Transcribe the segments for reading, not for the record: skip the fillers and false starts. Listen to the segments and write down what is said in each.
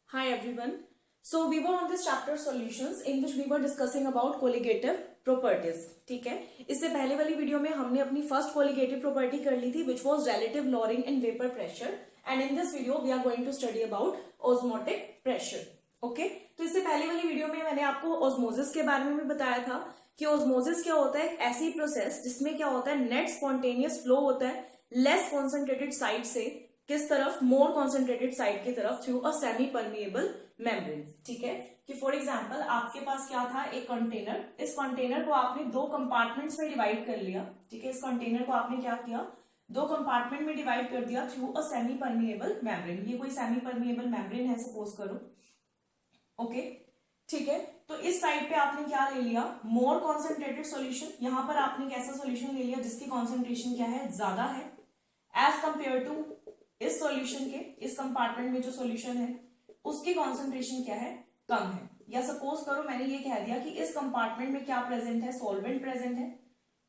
Hi everyone. So we were on this chapter solutions in which we were discussing about colligative properties. ठीक है, इससे पहले वाली video में हमने अपनी फर्स्ट colligative property कर ली थी which was relative lowering in vapor pressure and in this video we are going to study about osmotic pressure. Okay, तो इससे पहले वाली वीडियो में मैंने आपको osmosis के बारे में भी बताया था कि osmosis क्या होता है, एक ऐसी प्रोसेस जिसमें क्या होता है नेट स्पॉन्टेनियस फ्लो होता है लेस कॉन्सेंट्रेटेड साइड से किस तरफ, मोर कॉन्सेंट्रेटेड साइड की तरफ through a semi permeable membrane. ठीक है, कि फॉर एग्जांपल आपके पास क्या था, एक कंटेनर. इस कंटेनर को आपने दो कंपार्टमेंट्स में डिवाइड कर लिया. ठीक है, इस कंटेनर को आपने क्या किया, दो कंपार्टमेंट में डिवाइड कर दिया through a semi permeable membrane. ये कोई सेमी परमिएबल मेम्ब्रेन है सपोज करो. ओके, ठीक है, तो इस साइड पे आपने क्या ले लिया, मोर कॉन्सेंट्रेटेड सॉल्यूशन. यहां पर आपने कैसा सॉल्यूशन ले लिया जिसकी कॉन्सेंट्रेशन क्या है, ज्यादा है एज कंपेयर टू इस सॉल्यूशन के, इस कंपार्टमेंट में जो सॉल्यूशन है उसकी कॉन्सेंट्रेशन क्या है, कम है. या सपोज करो मैंने ये कह दिया कि इस कंपार्टमेंट में क्या प्रेजेंट है, सॉल्वेंट प्रेजेंट है.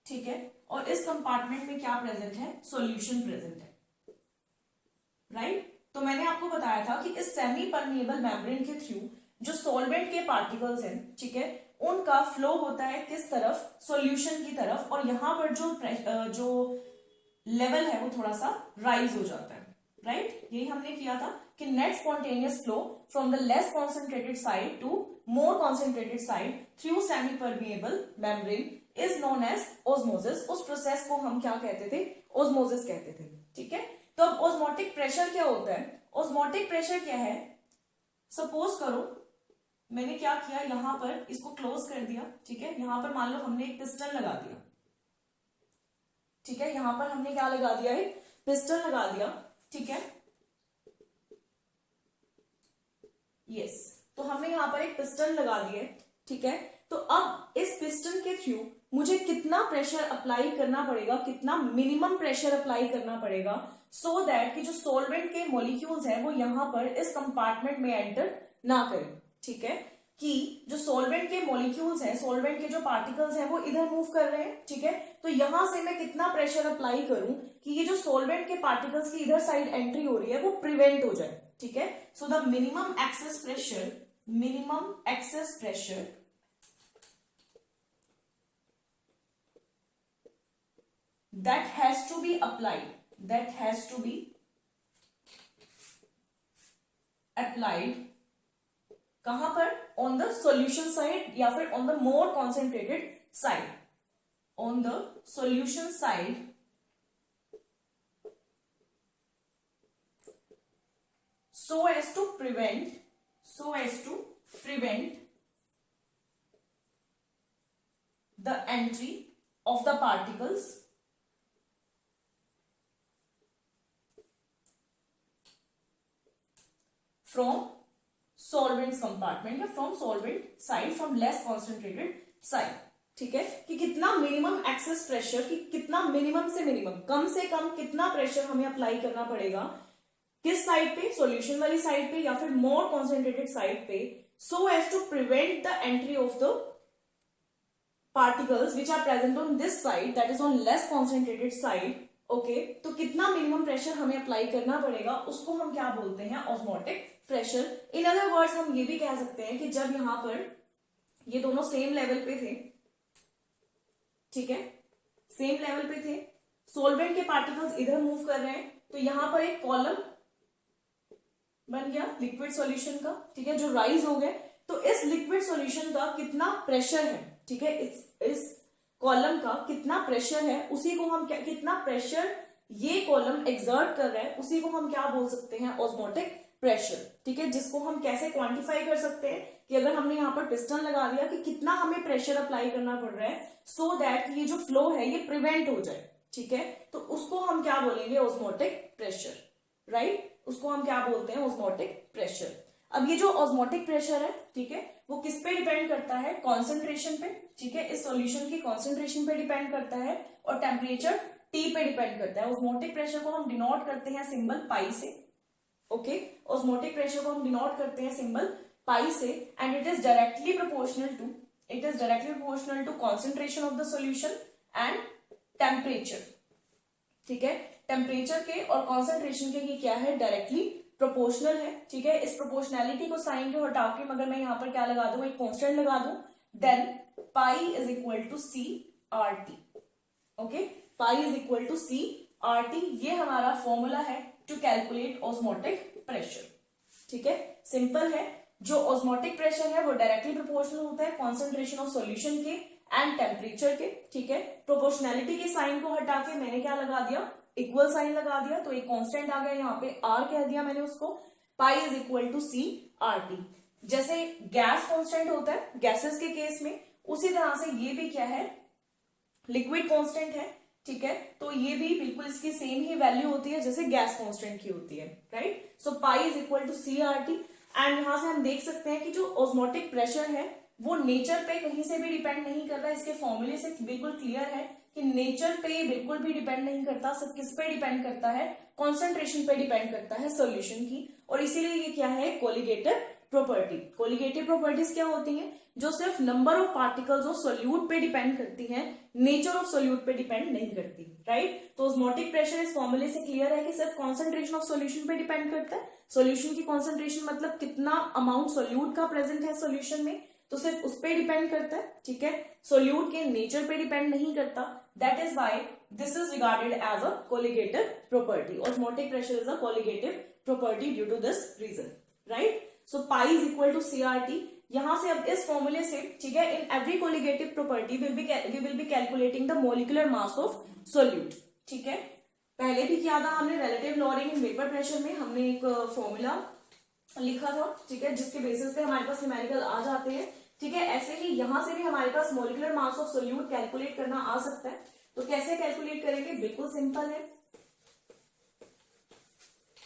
ठीक है, और इस कंपार्टमेंट में क्या प्रेजेंट है, सॉल्यूशन प्रेजेंट है. राइट, तो मैंने आपको बताया था कि इस सेमी परमिएबल मेम्ब्रेन के थ्रू जो सॉल्वेंट के पार्टिकल्स हैं, ठीक है, उनका फ्लो होता है किस तरफ, सॉल्यूशन की तरफ. और यहां पर जो लेवल है वो थोड़ा सा राइज हो जाता है. राइट, यही हमने किया था कि net spontaneous flow from the less concentrated side to more concentrated side through semi permeable membrane is known as osmosis. उस प्रोसेस को हम क्या कहते थे, ऑस्मोसिस कहते थे. ठीक है, तो अब ऑस्मोटिक प्रेशर क्या होता है, ऑस्मोटिक प्रेशर क्या है, सपोज करो मैंने क्या किया, यहां पर इसको क्लोज कर दिया. ठीक है, यहां पर मान लो हमने एक पिस्टन लगा दिया. ठीक है, यहां पर हमने क्या लगा दिया, एक पिस्टन लगा दिया. ठीक है, यस, तो हमने यहां पर एक पिस्टन लगा दिया. ठीक है, तो अब इस पिस्टन के थ्रू मुझे कितना प्रेशर अप्लाई करना पड़ेगा, कितना मिनिमम प्रेशर अप्लाई करना पड़ेगा सो दैट कि जो सॉल्वेंट के मॉलिक्यूल्स हैं वो यहां पर इस कंपार्टमेंट में एंटर ना करें. ठीक है, कि जो सॉल्वेंट के मॉलिक्यूल्स हैं, सॉल्वेंट के जो पार्टिकल्स हैं वो इधर मूव कर रहे हैं. ठीक है, तो यहां से मैं कितना प्रेशर अप्लाई करूं कि ये जो सॉल्वेंट के पार्टिकल्स की इधर साइड एंट्री हो रही है वो प्रिवेंट हो जाए. ठीक है, so the minimum excess pressure that has to be applied कहां पर, ऑन द सॉल्यूशन साइड या फिर on the more concentrated side, on the solution side so as to prevent the entry of the particles from solvents compartment या from solvent side, from less concentrated side. ठीक है, कि कितना minimum excess pressure, कि कितना minimum से minimum, कम से कम कितना प्रेशर हमें अप्लाई करना पड़ेगा किस साइड पे, सॉल्यूशन वाली साइड पे या फिर मोर कॉन्सेंट्रेटेड साइड पे, so as to prevent the entry of the particles which are present on this side, that is on less concentrated side. Okay, तो कितना मिनिमम प्रेशर हमें अप्लाई करना पड़ेगा उसको हम क्या बोलते हैं, osmotic pressure. In other words हम ये भी कह सकते हैं कि जब यहां पर ये दोनों सेम लेवल पे थे, ठीक है, सेम लेवल पे थे, सॉल्वेंट के पार्टिकल्स इधर मूव कर रहे हैं, तो यहां पर एक कॉलम बन गया लिक्विड सॉल्यूशन का. ठीक है, जो राइज हो गए, तो इस लिक्विड सॉल्यूशन का कितना प्रेशर है, ठीक है, इस कॉलम का कितना प्रेशर है, उसी को हम क्या, कितना प्रेशर ये कॉलम एक्सर्ट कर रहा है उसी को हम क्या बोल सकते हैं, ऑस्मोटिक प्रेशर. ठीक है, जिसको हम कैसे क्वांटिफाई कर सकते हैं कि अगर हमने यहाँ पर पिस्टन लगा दिया कि कितना हमें प्रेशर अप्लाई करना पड़ रहा है सो दैट ये जो फ्लो है ये प्रिवेंट हो जाए. ठीक है, तो उसको हम क्या बोलेंगे, ऑस्मोटिक प्रेशर. राइट, उसको हम क्या बोलते हैं, ऑस्मोटिक प्रेशर. अब ये जो ऑस्मोटिक प्रेशर है, ठीक है, वो किस पे डिपेंड करता है, कॉन्सेंट्रेशन पे. ठीक है, इस सॉल्यूशन की कॉन्सेंट्रेशन पे डिपेंड करता है और टेम्परेचर T पे डिपेंड करता है. ऑस्मोटिक प्रेशर को हम डिनोट करते हैं सिंबल पाई से. ओके, ऑस्मोटिक प्रेशर को हम डिनोट करते हैं सिंबल पाई से and it is directly proportional to concentration of the solution and temperature. ठीक है, टेम्परेचर के और कॉन्सेंट्रेशन के ये क्या है, डायरेक्टली प्रोपोर्शनल है, ठीक है। इस प्रोपोर्शनैलिटी को साइन को हटा के अगर मैं यहाँ पर क्या लगा दूं, एक कॉन्स्टेंट लगा दूं, then pi is equal to C R T. Okay, pi is equal to C R T, ये हमारा फॉर्मूला है टू कैलकुलेट ऑस्मोटिक प्रेशर, ठीक है। सिंपल है, जो ऑस्मोटिक प्रेशर है वो डायरेक्टली प्रोपोर्शनल होता है कॉन्सेंट्रेशन ऑफ सॉल्यूशन के एंड टेम्परेचर के, ठीक है। प्रोपोर्शनैलिटी के साइन को हटा के मैंने क्या लगा दिया, इक्वल साइन लगा दिया, तो एक कांस्टेंट आ गया, यहाँ पे आर कह दिया मैंने उसको, pi is equal to C R T. जैसे गैस कांस्टेंट होता है गैसेस के केस में, उसी तरह से ये भी क्या है, लिक्विड कांस्टेंट है, ठीक है। तो ये भी बिल्कुल इसकी सेम ही वैल्यू होती है जैसे गैस कांस्टेंट की होती है, right. So pi is equal to C R T. And यहां से हम देख सकते हैं कि जो ऑस्मोटिक प्रेशर है वो नेचर पे कहीं से भी डिपेंड नहीं कर रहा है। इसके फॉर्मूले से बिल्कुल क्लियर है कि नेचर पे बिल्कुल भी डिपेंड नहीं करता, सिर्फ किस पे डिपेंड करता है, कॉन्सेंट्रेशन पे डिपेंड करता है सॉल्यूशन की। और इसीलिए ये क्या है, कोलिगेटिव प्रॉपर्टी। कोलिगेटिव प्रॉपर्टीज क्या होती हैं, जो सिर्फ number of particles of solute पे डिपेंड करती हैं, नेचर ऑफ सोल्यूट पे डिपेंड नहीं करती, राइट। तो ऑस्मोटिक प्रेशर इस फॉर्मूले से क्लियर है कि सिर्फ कॉन्सेंट्रेशन ऑफ सोल्यूशन पे डिपेंड करता है। सोल्यूशन की कॉन्सेंट्रेशन मतलब कितना अमाउंट सोल्यूट का प्रेजेंट है सोल्यूशन में, तो सिर्फ उस पर डिपेंड करता है, ठीक है। सोल्यूट के नेचर पे डिपेंड नहीं करता। That is why this is regarded as a colligative property. Osmotic pressure is a colligative property due to this reason, right. So pi is equal to C R T. यहां से अब इस फॉर्मूले से, ठीक है, in every colligative property we will be calculating the molecular mass of solute, ठीक है। पहले भी किया था हमने relative lowering in vapour pressure में, हमने एक फॉर्मूला लिखा था, ठीक है, जिसके बेसिस पे हमारे पास न्यूमेरिकल आ जाते हैं, ठीक है। ऐसे ही यहां से भी हमारे पास molecular mass of solute calculate करना आ सकता है। तो कैसे कैलकुलेट करेंगे, बिल्कुल सिंपल है।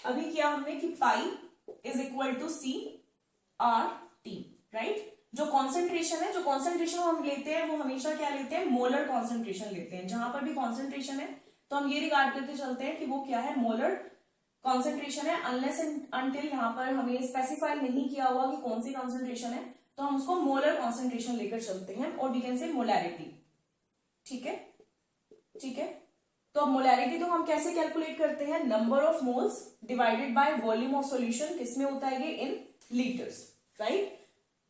अभी किया हमने कि pi is equal to C R T, right. जो कॉन्सेंट्रेशन है, जो कॉन्सेंट्रेशन हम लेते हैं वो हमेशा क्या लेते हैं, मोलर कॉन्सेंट्रेशन लेते हैं। जहां पर भी कॉन्सेंट्रेशन है तो हम ये रिगार्ड करके चलते हैं कि वो क्या है, मोलर कॉन्सेंट्रेशन है, अनलेस एंड अनटिल यहाँ पर हमें स्पेसिफाई नहीं किया हुआ कि कौन सी कॉन्सेंट्रेशन है, तो हम उसको मोलर कॉन्सेंट्रेशन लेकर चलते हैं, और वी कैन से मोलैरिटी, ठीक है, ठीक है। तो अब मोलैरिटी तो हम कैसे कैलकुलेट करते हैं, number of moles divided by volume of solution, किसमें होता है ये, इन लीटर्स, राइट।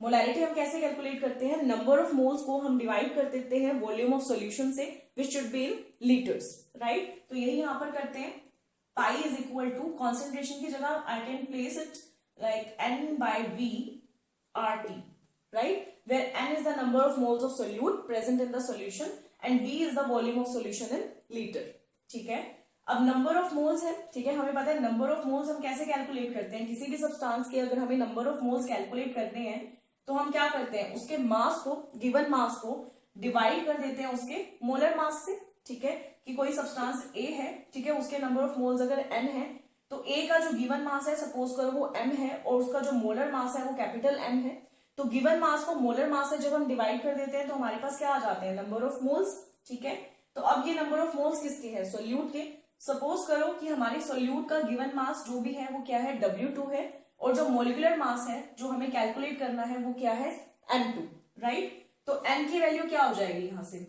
मोलैरिटी हम कैसे कैलकुलेट करते हैं, नंबर ऑफ मोल्स को हम डिवाइड कर देते हैं वॉल्यूम ऑफ सॉल्यूशन से, which should be in litres, right. तो यही यहां पर करते हैं, pi is equal to concentration की जगह I can place it like n by v RT, right, where n is the number of moles of solute present in the solution and v is the volume of solution in liter, ठीक है। अब number of moles है, ठीक है, हमें पता है number of moles हम कैसे कैलकुलेट करते हैं, किसी भी सब्सटेंस के अगर हमें नंबर ऑफ मोल्स कैलकुलेट करने हैं तो हम क्या करते हैं, उसके मास को, गिवन मास को डिवाइड कर देते हैं उसके मोलर मास से, ठीक है। कि कोई सब्सटेंस A है, ठीक है, उसके नंबर ऑफ मोल्स अगर n है, तो A का जो गिवन मास है सपोज करो वो m है, और उसका जो मोलर मास है वो कैपिटल M है। तो गिवन मास को मोलर मास से जब हम डिवाइड कर देते हैं तो हमारे पास क्या आ जाते हैं, नंबर ऑफ मोल्स, ठीक है। तो अब ये नंबर ऑफ मोल्स किसके हैं, सोल्यूट के। सपोज करो कि हमारे सोल्यूट का गिवन मास जो भी है वो क्या है, W2 है, और जो मोलिकुलर मास है जो हमें कैलकुलेट करना है वो क्या है, M2, राइट। तो n की वैल्यू क्या हो जाएगी यहां से,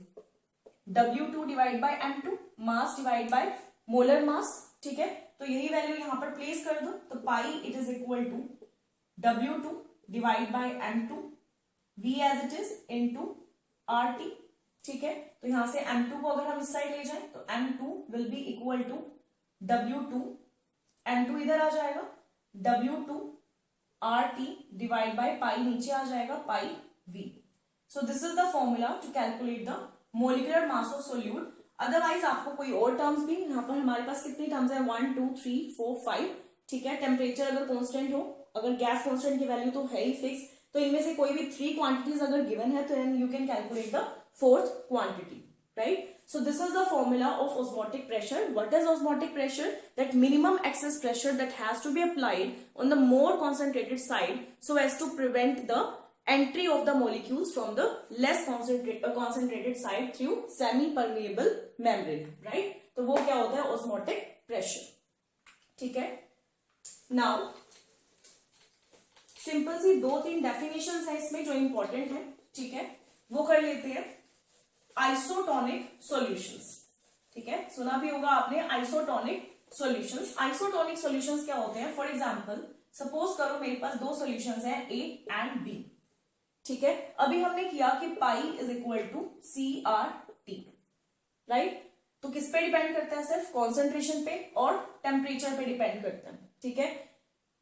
W2 divide by M2, mass divide by molar mass, ठीक है। तो यही वैल्यू यहां पर प्लेस कर दो, तो pi it is equal to W2 divide by M2, V as it is into RT, ठीक है। तो यहां से M2 को अगर हम इस साइड ले जाएं तो M2 will be equal to W2, M2 इधर आ जाएगा, W2 RT divide by pi नीचे आ जाएगा, pi V। So this is the formula to calculate the molecular mass of solute. Otherwise आपको कोई और टर्म्स भी, यहाँ पर हमारे पास कितनी टर्म्स है, 1 2 3 4 5, ठीक है। टेम्परेचर अगर कांस्टेंट हो, अगर गैस कांस्टेंट की वैल्यू तो है ही फिक्स, तो इनमें से कोई भी 3 क्वांटिटीज अगर गिवन है तो then you can calculate the 4th quantity, right. So this is the formula of osmotic pressure. What is osmotic pressure? That minimum excess pressure that has to be applied on the more concentrated side so as to prevent the entry of the molecules from the less concentrated side through semi-permeable membrane, right? तो वो क्या होता है, osmotic pressure, ठीक है। Now simple सी 2-3 definitions है इसमें जो इंपॉर्टेंट है, ठीक है, वो कर लेते हैं। आइसोटोनिक सॉल्यूशंस, ठीक है, सुना भी होगा आपने आइसोटोनिक सॉल्यूशंस। आइसोटोनिक सॉल्यूशंस क्या होते हैं? फॉर एग्जांपल सपोज करो मेरे पास दो सॉल्यूशंस हैं ए एंड बी, ठीक है। अभी हमने किया कि pi is equal to CRT, right. तो किस पे डिपेंड करता है? सिर्फ कॉन्सेंट्रेशन पे और टेम्परेचर पे डिपेंड करता है, ठीक है।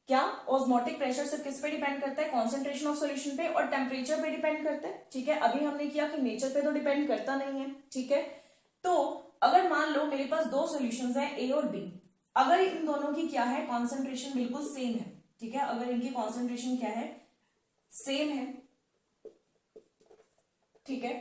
क्या ऑस्मोटिक प्रेशर सिर्फ किस पे डिपेंड करता है? कॉन्सेंट्रेशन ऑफ सॉल्यूशन पे और टेम्परेचर पे डिपेंड करता है, ठीक है। अभी हमने किया कि नेचर पे तो डिपेंड करता नहीं है, ठीक है। तो अगर मान लो मेरे पास दो सॉल्यूशंस हैं ए और बी, अगर इन दोनों की क्या है? कॉन्सेंट्रेशन बिल्कुल सेम है, ठीक है। अगर इनकी कॉन्सेंट्रेशन क्या है? सेम है, ठीक है।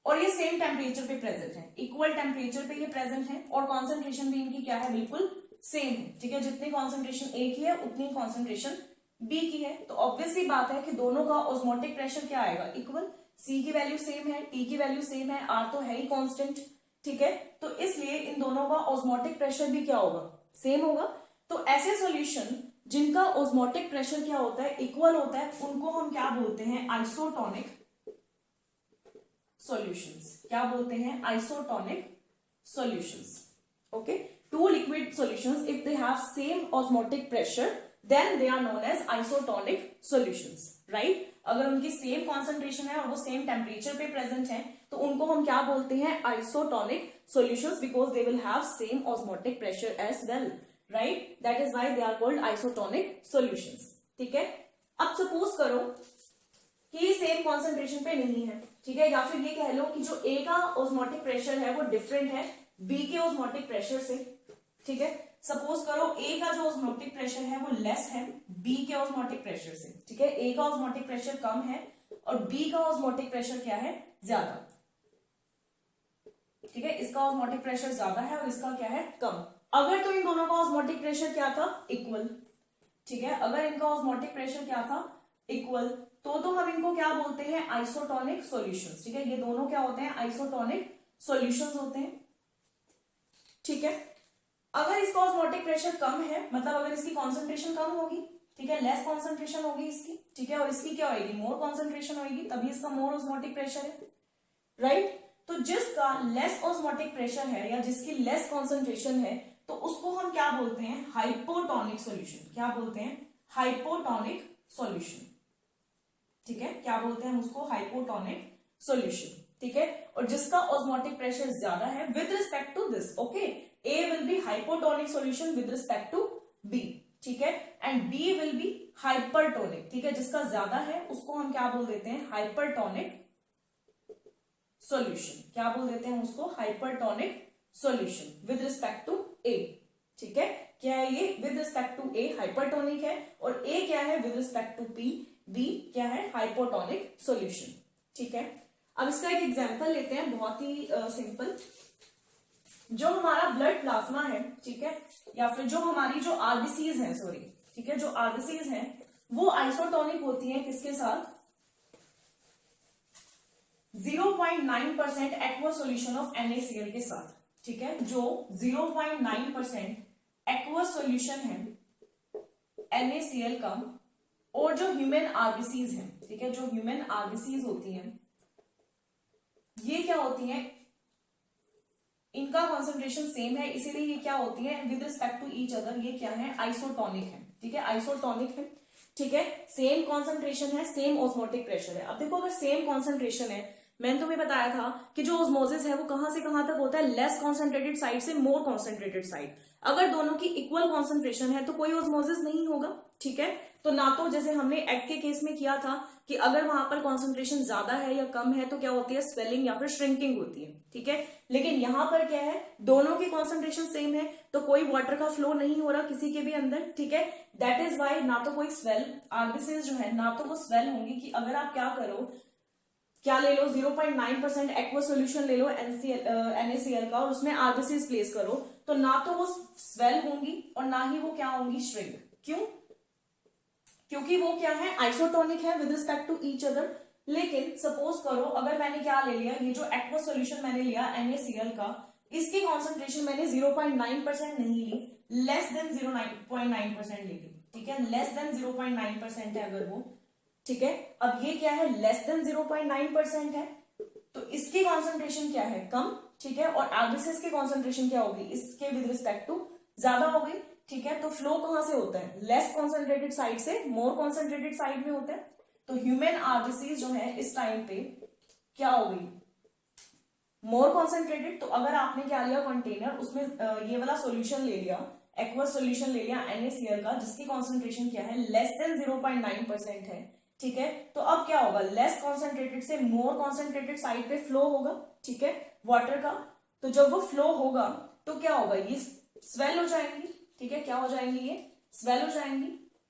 और ये सेम टेम्परेचर पे प्रेजेंट है, इक्वल टेम्परेचर पे ये प्रेजेंट है और कॉन्सेंट्रेशन भी इनकी क्या है? बिल्कुल सेम है, ठीक है। जितनी कॉन्सेंट्रेशन ए की है उतनी कॉन्सेंट्रेशन बी की है। तो ऑब्वियसली बात है कि दोनों का ऑस्मोटिक प्रेशर क्या आएगा? इक्वल। सी की वैल्यू सेम है, टी की वैल्यू सेम है, आर तो है ही कांस्टेंट, ठीक है। तो इसलिए इन दोनों का ऑस्मोटिक प्रेशर भी क्या होगा? सेम होगा। तो ऐसे सॉल्यूशन जिनका ऑस्मोटिक प्रेशर क्या होता है? इक्वल होता है, उनको हम क्या बोलते हैं? Isotonic solutions. क्या बोलते हैं? Isotonic solutions. Okay, two liquid solutions if they have same osmotic pressure then they are known as isotonic solutions, right. अगर उनकी सेम कॉन्सेंट्रेशन है और वो सेम टेम्परेचर पे प्रेजेंट है तो उनको हम क्या बोलते हैं? Isotonic solutions, because they will have same osmotic pressure as well, right. That is why they are called isotonic solutions, ठीक है। अब सपोज करो कि सेम कॉन्सेंट्रेशन पे नहीं है, ठीक है, या फिर ये कह लो कि जो ए का ऑस्मोटिक प्रेशर है वो डिफरेंट है बी के ऑस्मोटिक प्रेशर से, ठीक है। सपोज करो ए का जो ऑस्मोटिक प्रेशर है वो लेस है बी के ऑस्मोटिक प्रेशर से, ठीक है। ए का ऑस्मोटिक प्रेशर कम है और बी का ऑस्मोटिक प्रेशर क्या है? ज्यादा, ठीक है। इसका ऑस्मोटिक प्रेशर ज्यादा है और इसका क्या है? कम। अगर तो इन दोनों का ऑस्मोटिक प्रेशर क्या था? इक्वल, ठीक है। अगर इनका ऑस्मोटिक प्रेशर क्या था? इक्वल, तो हम इनको क्या बोलते हैं? आइसोटोनिक सॉल्यूशंस, ठीक है। ये दोनों क्या होते हैं? आइसोटोनिक सॉल्यूशंस होते हैं, ठीक है। अगर इसका ऑस्मोटिक प्रेशर कम है, मतलब अगर इसकी कॉन्सेंट्रेशन कम होगी, ठीक है, लेस कॉन्सेंट्रेशन होगी इसकी, ठीक है, और इसकी क्या होगी? मोर कॉन्सेंट्रेशन होगी, तभी इसका मोर ऑस्मोटिक प्रेशर है, राइट। तो जिसका लेस ऑस्मोटिक प्रेशर है या जिसकी लेस कॉन्सेंट्रेशन है तो उसको हम क्या बोलते हैं? Hypotonic solution. क्या बोलते हैं? हाइपोटोनिक सॉल्यूशन, ठीक है। क्या बोलते हैं हम उसको? हाइपोटोनिक सॉल्यूशन, ठीक है। और जिसका ऑस्मोटिक प्रेशर ज्यादा है with respect to this, okay, A will be hypotonic solution with respect to B, ठीक है, and B will be hypertonic, ठीक है। जिसका ज्यादा है उसको हम क्या बोल देते हैं? Hypertonic solution. क्या बोल देते हैं उसको? Hypertonic solution with respect to A, ठीक है। क्या है ये? With respect to A hypertonic है और ए क्या है? विद रिस्पेक्ट टू बी क्या है? हाइपोटोनिक सॉल्यूशन, ठीक है। अब इसका एक एग्जांपल लेते हैं, बहुत ही सिंपल। जो हमारा ब्लड प्लाज्मा है, ठीक है, या फिर जो हमारी जो आरबीसीज हैं, सॉरी, ठीक है, जो आरबीसीज हैं वो आइसोटोनिक होती हैं किसके साथ? 0.9% एक्वा सॉल्यूशन ऑफ NaCl के साथ, ठीक है। जो 0.9% एक्वा सॉल्यूशन है NaCl का और जो ह्यूमन आरबीसीज हैं, ठीक है, जो ह्यूमन आरबीसीज होती हैं ये क्या होती हैं? इनका कॉन्सेंट्रेशन सेम है, इसीलिए ये क्या होती है? With respect to each other ये क्या है? आइसोटोनिक है, ठीक है, आइसोटोनिक है, ठीक है। सेम कॉन्सेंट्रेशन है, सेम ऑस्मोटिक प्रेशर है। अब देखो अगर सेम कॉन्सेंट्रेशन है, मैंने तुम्हें बताया था कि जो ऑस्मोसिस है वो कहां से कहां तक होता है? लेस कॉन्सेंट्रेटेड साइड से मोर कॉन्सेंट्रेटेड साइड। अगर दोनों की इक्वल कॉन्सेंट्रेशन है तो कोई ऑस्मोसिस नहीं होगा, ठीक है। तो ना तो जैसे हमने एग के केस में किया था कि अगर वहां पर कॉन्सेंट्रेशन ज्यादा है या कम है तो क्या होती है? स्वेलिंग या फिर श्रिंकिंग होती है, ठीक है। लेकिन यहां पर क्या है? दोनों की कॉन्सेंट्रेशन सेम है तो कोई वाटर का फ्लो नहीं हो रहा किसी के भी अंदर, ठीक है। दैट इज वाई ना तो कोई स्वेल, आरबीसीज जो है ना तो वो स्वेल होंगी कि अगर आप क्या करो, क्या ले लो? 0.9% एक्वा सॉल्यूशन ले लो NaCl का और उसमें आरबीसीज प्लेस करो तो ना तो वो स्वेल होंगी और ना ही वो क्या होंगी? श्रिंक। क्यों? क्योंकि वो क्या है? आइसोटोनिक है with respect to each other. लेकिन सपोज करो अगर मैंने क्या ले लिया, ये जो एक्वा सॉल्यूशन मैंने लिया NaCl का, इसकी कॉन्सेंट्रेशन मैंने 0.9% नहीं ली, लेस देन 0.9% ले ली, ठीक है। लेस देन 0.9% है अगर वो, ठीक है। अब ये क्या है? लेस देन 0.9% है तो इसकी कॉन्सेंट्रेशन क्या है? कम, ठीक है। और आरबीसीज की कॉन्सेंट्रेशन क्या होगी? इसके विद रिस्पेक्ट टू ज्यादा हो गई, ठीक है। तो फ्लो कहां से होता है, लेस कॉन्सेंट्रेटेड साइड से मोर कॉन्सेंट्रेटेड साइड में होता है। तो ह्यूमन आरबीसी जो है इस टाइम पे क्या हो गई, मोर कॉन्सेंट्रेटेड। तो अगर आपने क्या लिया कंटेनर, उसमें ये वाला सॉल्यूशन ले लिया, एक्वस सॉल्यूशन ले लिया NaCl का, जिसकी कॉन्सेंट्रेशन क्या है, लेस देन 0.9% है, ठीक है। तो अब क्या होगा, लेस कॉन्सेंट्रेटेड से मोर कॉन्सेंट्रेटेड साइड पे फ्लो होगा, ठीक है, वाटर का। तो जब वो फ्लो होगा तो क्या होगा, ये स्वेल हो जाएंगी, ठीक है। क्या हो जाएंगी, ये स्वेल हो जाएंगी,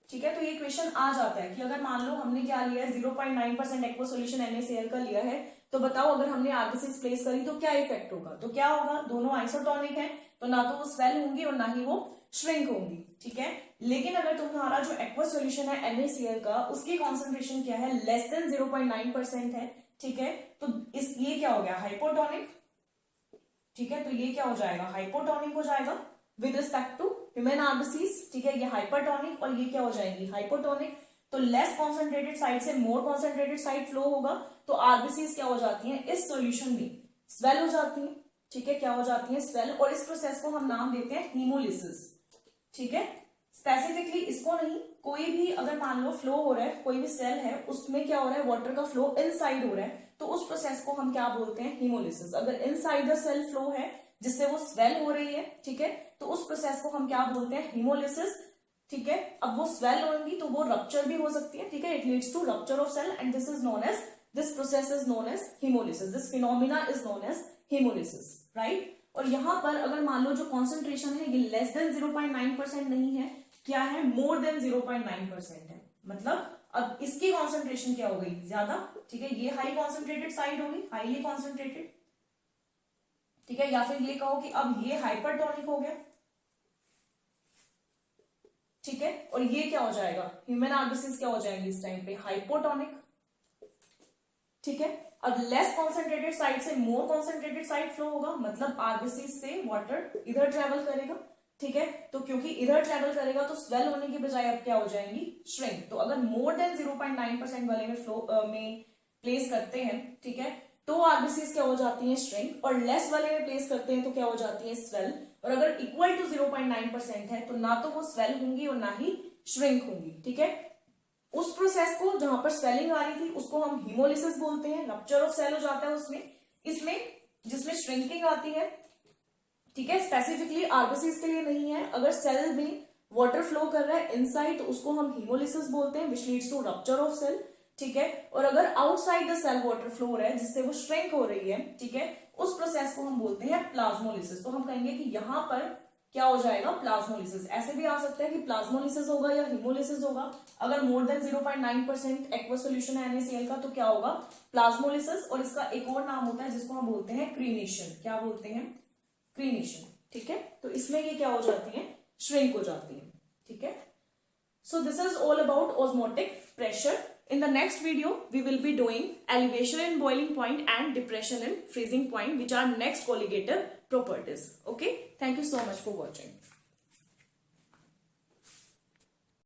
ठीक है। तो ये क्वेश्चन आ जाता है कि अगर मान लो हमने क्या लिया है, 0.9% एक्वा सॉल्यूशन NaCl का लिया है, तो बताओ अगर हमने आरबीसीज प्लेस करी तो क्या इफेक्ट होगा। तो क्या होगा, दोनों आइसोटोनिक है, तो ना तो वो स्वेल होंगी और ना ही वो श्रिंक होंगी, ठीक है। लेकिन अगर तुम्हारा जो एक्वा सॉल्यूशन है NaCl का, उसकी कॉन्सेंट्रेशन क्या है, लेस देन 0.9% है, ठीक है। तो इस ये क्या हो गया, हाइपोटोनिक, ठीक है। तो ये क्या हो जाएगा, हाइपोटोनिक हो जाएगा with respect to human RBCs, ठीक है। ये हाइपरटोनिक और ये क्या हो जाएंगी, हाइपोटोनिक। तो लेस कॉन्सेंट्रेटेड साइड से मोर कॉन्सेंट्रेटेड साइड फ्लो होगा, तो आरबीसीज क्या हो जाती हैं, इस सॉल्यूशन में स्वेल हो जाती हैं, ठीक है। क्या हो जाती है, स्वेल। और इस प्रोसेस को हम नाम देते हैं हीमोलिसिस, ठीक है। स्पेसिफिकली इसको नहीं, कोई भी अगर मान लो फ्लो हो रहा है, कोई भी सेल है उसमें क्या हो रहा है, वाटर का फ्लो इनसाइड हो रहा है, तो उस प्रोसेस को हम क्या बोलते हैं, हीमोलिसिस। अगर इनसाइड द सेल फ्लो है जिससे वो स्वेल हो रही है, ठीक है, तो उस प्रोसेस को हम क्या बोलते हैं, हीमोलिसिस, ठीक है। अब वो स्वेल होंगी तो वो रप्चर भी हो सकती है, ठीक है। It leads to rupture of cell and this is known as, this process is known as haemolysis, this phenomena is known as haemolysis, right. और यहां पर अगर मान लो जो कॉन्सेंट्रेशन है ये लेस देन 0.9% नहीं है, क्या है, मोर देन 0.9% है। मतलब अब इसकी कॉन्सेंट्रेशन क्या हो गई, ज्यादा, ठीक है। ये हाई कॉन्सेंट्रेटेड साइड होगी, हाईली कॉन्सेंट्रेटेड, ठीक है। या फिर ये कहो कि अब ये हाइपरटोनिक हो गया, ठीक है। और ये क्या हो जाएगा, ह्यूमन आरबीसीज क्या हो जाएंगे इस टाइम पे, हाइपोटोनिक, ठीक है। अब लेस कॉन्सेंट्रेटेड साइड से मोर कॉन्सेंट्रेटेड साइड फ्लो होगा, मतलब आरबीसीज से वाटर इधर ट्रेवल करेगा, ठीक है। तो क्योंकि इधर ट्रेवल करेगा तो स्वेल होने की बजाय अब क्या हो जाएंगी, श्रिंक। तो अगर मोर देन 0.9% वाले में फ्लो में प्लेस करते हैं, ठीक है, तो आरबीसीज क्या हो जाती है, श्रिंक। और लेस वाले में प्लेस करते हैं तो क्या हो जाती है, स्वेल। और अगर इक्वल टू 0.9% है तो ना तो वो स्वेल होंगी और ना ही श्रिंक होंगी, ठीक है। उस प्रोसेस को जहां पर स्वेलिंग आ रही थी उसको हम हीमोलिसिस बोलते हैं, रप्चर ऑफ सेल हो जाता है उसमें। इसमें जिसमें श्रिंकिंग आती है, ठीक है, स्पेसिफिकली आरबीसीज के लिए नहीं है। अगर सेल में वाटर फ्लो कर रहा है इनसाइड तो उसको हम हीमोलिसिस बोलते हैं, which leads to rupture of cell, ठीक है। और अगर outside the cell water flow हो रहा है जिससे वो श्रिंक हो रही है, ठीक है, उस प्रोसेस को हम बोलते हैं प्लाज्मोलिसिस। तो हम कहेंगे कि यहां पर क्या हो जाएगा, प्लाज्मोलिसिस। ऐसे भी आ सकता है कि प्लाज्मोलिसिस होगा या हीमोलिसिस होगा। अगर मोर देन 0.9% एक्वा सॉल्यूशन है NaCl का तो क्या होगा, प्लाज्मोलिसिस। और इसका एक और नाम होता है जिसको हम बोलते हैं क्रीनेशन। क्या बोलते हैं, क्रीनेशन, ठीक है। तो इसमें ये क्या हो जाती है, श्रिंक हो जाती है, ठीक है। So this is all about osmotic pressure. In the next video, we will be doing elevation in boiling point and depression in freezing point, which are next colligative properties. Okay. Thank you so much for watching.